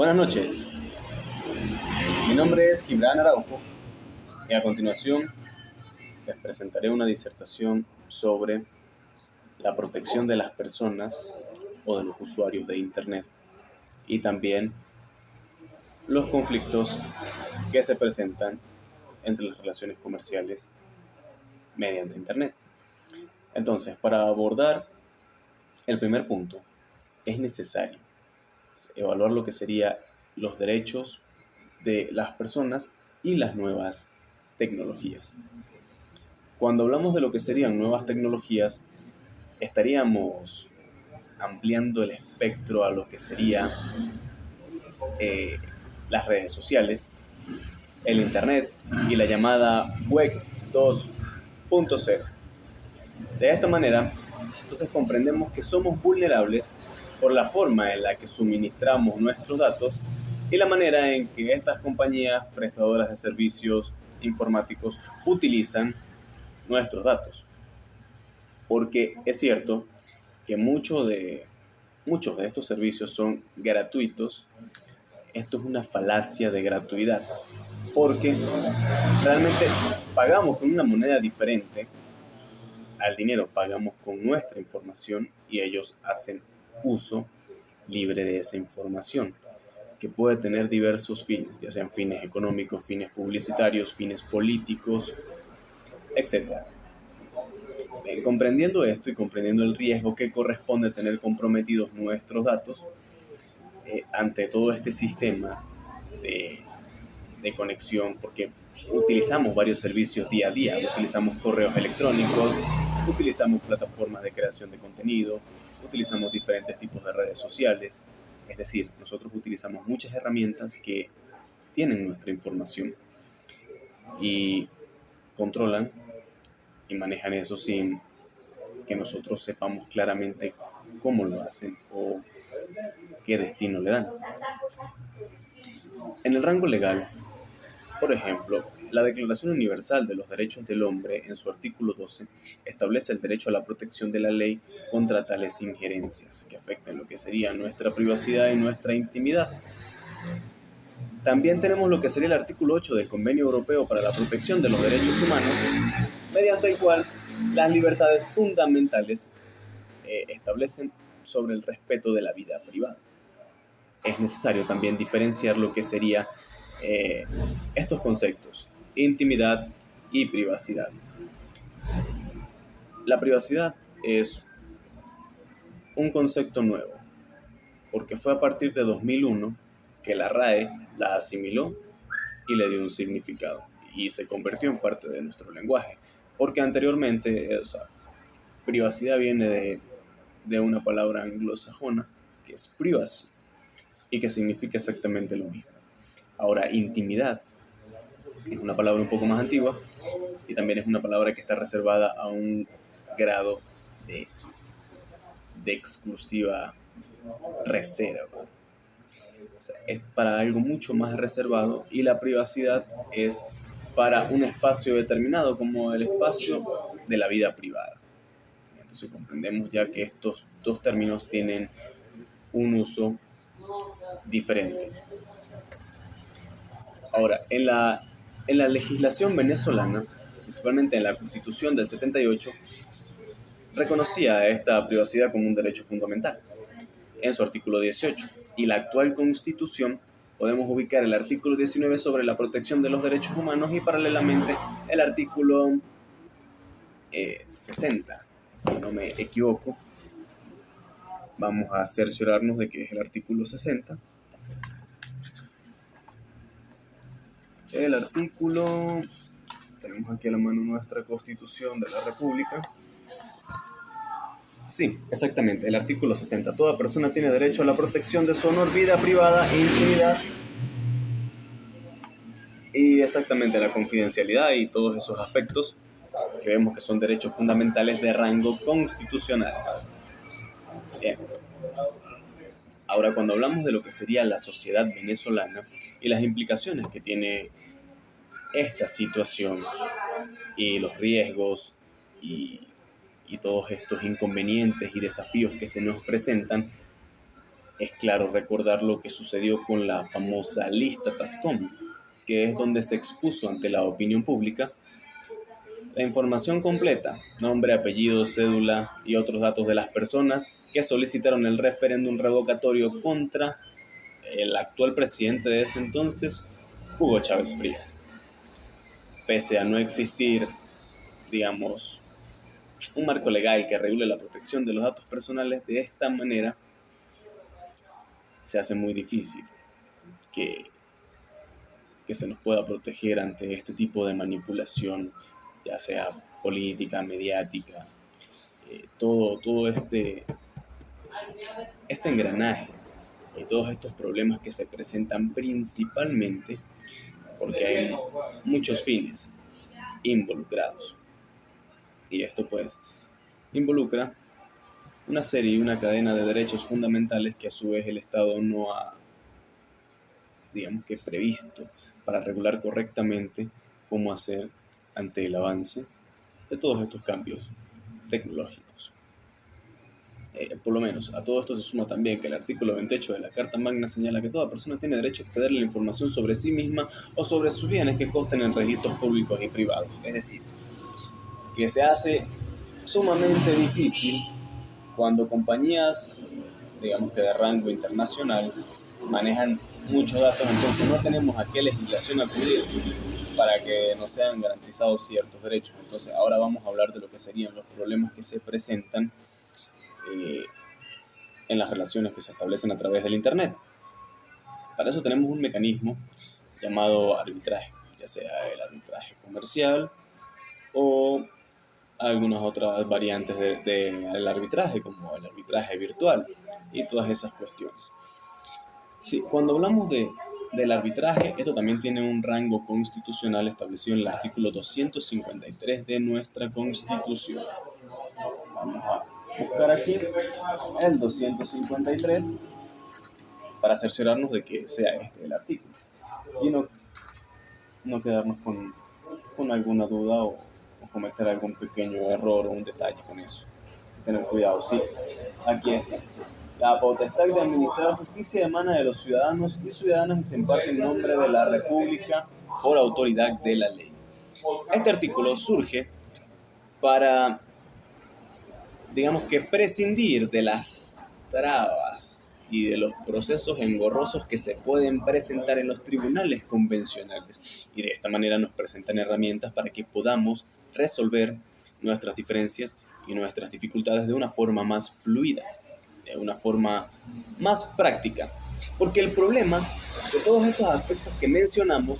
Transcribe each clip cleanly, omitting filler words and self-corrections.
Buenas noches, mi nombre es Gibran Araujo y a continuación les presentaré una disertación sobre la protección de las personas o de los usuarios de Internet y también los conflictos que se presentan entre las relaciones comerciales mediante Internet. Entonces, para abordar el primer punto, es necesario evaluar lo que serían los derechos de las personas y las nuevas tecnologías. Cuando hablamos de lo que serían nuevas tecnologías, estaríamos ampliando el espectro a lo que serían eh, las redes sociales, el Internet y la llamada Web 2.0. De esta manera, entonces comprendemos que somos vulnerables por la forma en la que suministramos nuestros datos y la manera en que estas compañías prestadoras de servicios informáticos utilizan nuestros datos. Porque es cierto que muchos de estos servicios son gratuitos. Esto es una falacia de gratuidad, porque realmente pagamos con una moneda diferente al dinero, pagamos con nuestra información y ellos hacen uso libre de esa información, que puede tener diversos fines, ya sean fines económicos, fines publicitarios, fines políticos, etc. Comprendiendo esto y comprendiendo el riesgo que corresponde tener comprometidos nuestros datos ante todo este sistema de, de conexión, porque utilizamos varios servicios día a día, utilizamos correos electrónicos, utilizamos plataformas de creación de contenido, utilizamos diferentes tipos de redes sociales, es decir, nosotros utilizamos muchas herramientas que tienen nuestra información y controlan y manejan eso sin que nosotros sepamos claramente cómo lo hacen o qué destino le dan. En el rango legal, por ejemplo, la Declaración Universal de los Derechos del Hombre, en su artículo 12, establece el derecho a la protección de la ley contra tales injerencias que afectan lo que sería nuestra privacidad y nuestra intimidad. También tenemos lo que sería el artículo 8 del Convenio Europeo para la Protección de los Derechos Humanos, mediante el cual las libertades fundamentales establecen sobre el respeto de la vida privada. Es necesario también diferenciar lo que sería estos conceptos, intimidad y privacidad. La privacidad es un concepto nuevo, porque fue a partir de 2001 que la RAE la asimiló y le dio un significado, y se convirtió en parte de nuestro lenguaje, porque anteriormente, privacidad viene de una palabra anglosajona, que es privacy, y que significa exactamente lo mismo. Ahora, intimidad es una palabra un poco más antigua y también es una palabra que está reservada a un grado de, de exclusiva reserva. O sea, es para algo mucho más reservado, y la privacidad es para un espacio determinado, como el espacio de la vida privada. Entonces comprendemos ya que estos dos términos tienen un uso diferente. Ahora, en la legislación venezolana, principalmente en la Constitución del 78, reconocía esta privacidad como un derecho fundamental en su artículo 18, y la actual Constitución podemos ubicar el artículo 19 sobre la protección de los derechos humanos y paralelamente el artículo 60, si no me equivoco. Vamos a cerciorarnos de que es el artículo 60. El artículo, tenemos aquí a la mano nuestra Constitución de la República. Sí, exactamente, el artículo 60. Toda persona tiene derecho a la protección de su honor, vida privada e intimidad. Y exactamente la confidencialidad y todos esos aspectos que vemos que son derechos fundamentales de rango constitucional. Bien. Ahora, cuando hablamos de lo que sería la sociedad venezolana y las implicaciones que tiene esta situación y los riesgos y todos estos inconvenientes y desafíos que se nos presentan, Es claro recordar lo que sucedió con la famosa lista Tascom, que es donde se expuso ante la opinión pública la información completa, nombre, apellido, cédula y otros datos de las personas que solicitaron el referéndum revocatorio contra el actual presidente de ese entonces, Hugo Chávez Frías. Pese a no existir, digamos, un marco legal que regule la protección de los datos personales de esta manera, se hace muy difícil que, que se nos pueda proteger ante este tipo de manipulación, ya sea política, mediática, todo este engranaje y todos estos problemas que se presentan principalmente porque hay muchos fines involucrados. Y esto pues involucra una serie y una cadena de derechos fundamentales que a su vez el Estado no ha, digamos que, previsto para regular correctamente cómo hacer ante el avance de todos estos cambios tecnológicos. Por lo menos, a todo esto se suma también que el artículo 28 de la Carta Magna señala que toda persona tiene derecho a acceder a la información sobre sí misma o sobre sus bienes que consten en registros públicos y privados. Es decir, que se hace sumamente difícil cuando compañías, digamos que de rango internacional, manejan muchos datos, entonces no tenemos a qué legislación acudir para que nos sean garantizados ciertos derechos. Entonces ahora vamos a hablar de lo que serían los problemas que se presentan eh, en las relaciones que se establecen a través del Internet. Para eso tenemos un mecanismo llamado arbitraje, ya sea el arbitraje comercial o algunas otras variantes del arbitraje, como el arbitraje virtual y todas esas cuestiones. Sí, cuando hablamos del arbitraje, esto también tiene un rango constitucional establecido en el artículo 253 de nuestra Constitución. Vamos a buscar aquí el 253 para cerciorarnos de que sea este el artículo y no quedarnos con alguna duda o cometer algún pequeño error o un detalle con eso. Tener cuidado, sí. Aquí está. La potestad de administrar justicia emana de los ciudadanos y ciudadanas y se imparte en nombre de la República por autoridad de la ley. Este artículo surge para, digamos que, prescindir de las trabas y de los procesos engorrosos que se pueden presentar en los tribunales convencionales. Y de esta manera nos presentan herramientas para que podamos resolver nuestras diferencias y nuestras dificultades de una forma más fluida, de una forma más práctica. Porque el problema de todos estos aspectos que mencionamos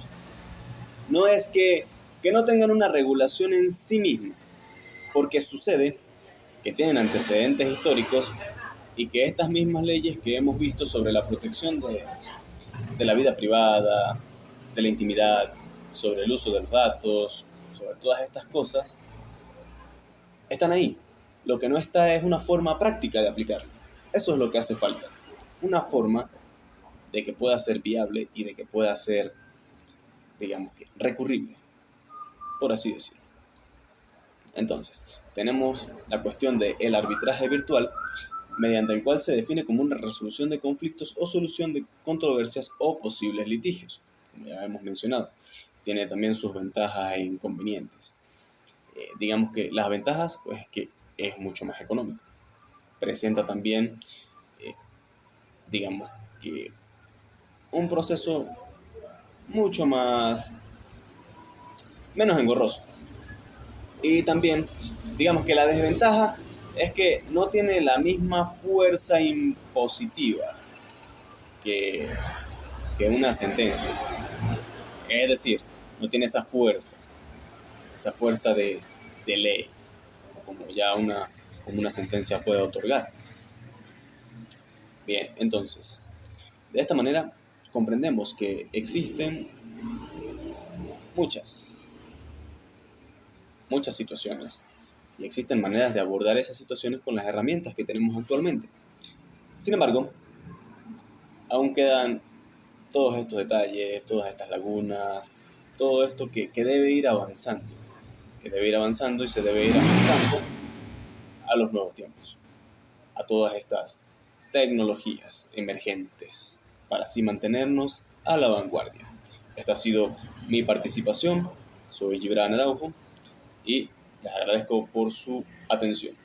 no es que no tengan una regulación en sí misma, porque sucede que tienen antecedentes históricos y que estas mismas leyes que hemos visto sobre la protección de la vida privada, de la intimidad, sobre el uso de los datos, sobre todas estas cosas, están ahí. Lo que no está es una forma práctica de aplicarlo. Eso es lo que hace falta. Una forma de que pueda ser viable y de que pueda ser, digamos que, recurrible, por así decirlo. Entonces, tenemos la cuestión del arbitraje virtual, mediante el cual se define como una resolución de conflictos o solución de controversias o posibles litigios, como ya hemos mencionado. Tiene también sus ventajas e inconvenientes. Digamos que las ventajas, pues, es que es mucho más económico. Presenta también, digamos que, un proceso mucho menos engorroso. Y también, digamos que la desventaja es que no tiene la misma fuerza impositiva que, que una sentencia. Es decir, no tiene esa fuerza de ley, como ya como una sentencia puede otorgar. Bien, entonces, de esta manera comprendemos que existen muchas situaciones y existen maneras de abordar esas situaciones con las herramientas que tenemos actualmente. Sin embargo, aún quedan todos estos detalles, todas estas lagunas, todo esto que debe ir avanzando, y se debe ir ajustando a los nuevos tiempos, a todas estas tecnologías emergentes para así mantenernos a la vanguardia. Esta ha sido mi participación. Soy Gibran Araujo y les agradezco por su atención.